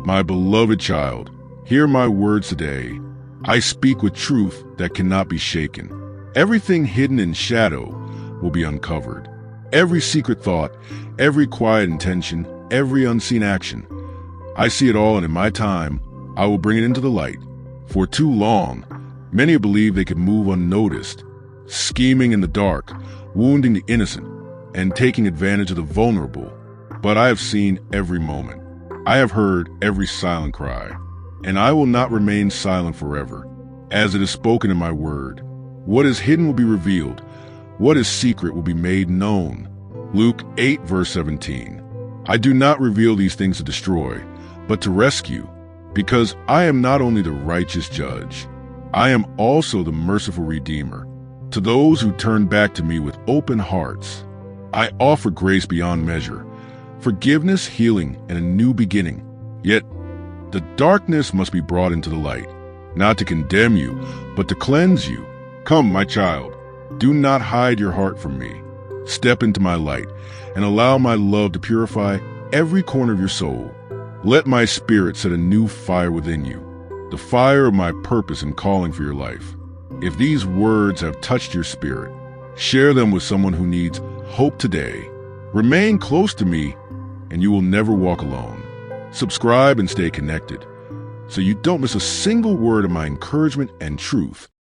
My beloved child, hear my words today. I speak with truth that cannot be shaken. Everything hidden in shadow will be uncovered. Every secret thought, every quiet intention, every unseen action. I see it all, and in my time, I will bring it into the light. For too long, many believed they could move unnoticed, scheming in the dark, wounding the innocent, and taking advantage of the vulnerable. But I have seen every moment. I have heard every silent cry, and I will not remain silent forever. As it is spoken in my word, what is hidden will be revealed. What is secret will be made known. Luke 8, verse 17. I do not reveal these things to destroy, but to rescue, because I am not only the righteous judge, I am also the merciful Redeemer. To those who turn back to me with open hearts, I offer grace beyond measure, forgiveness, healing, and a new beginning. Yet, the darkness must be brought into the light, not to condemn you, but to cleanse you. Come, my child, do not hide your heart from me. Step into my light and allow my love to purify every corner of your soul. Let my spirit set a new fire within you, the fire of my purpose and calling for your life. If these words have touched your spirit, share them with someone who needs hope today. Remain close to me, and you will never walk alone. Subscribe and stay connected so you don't miss a single word of my encouragement and truth.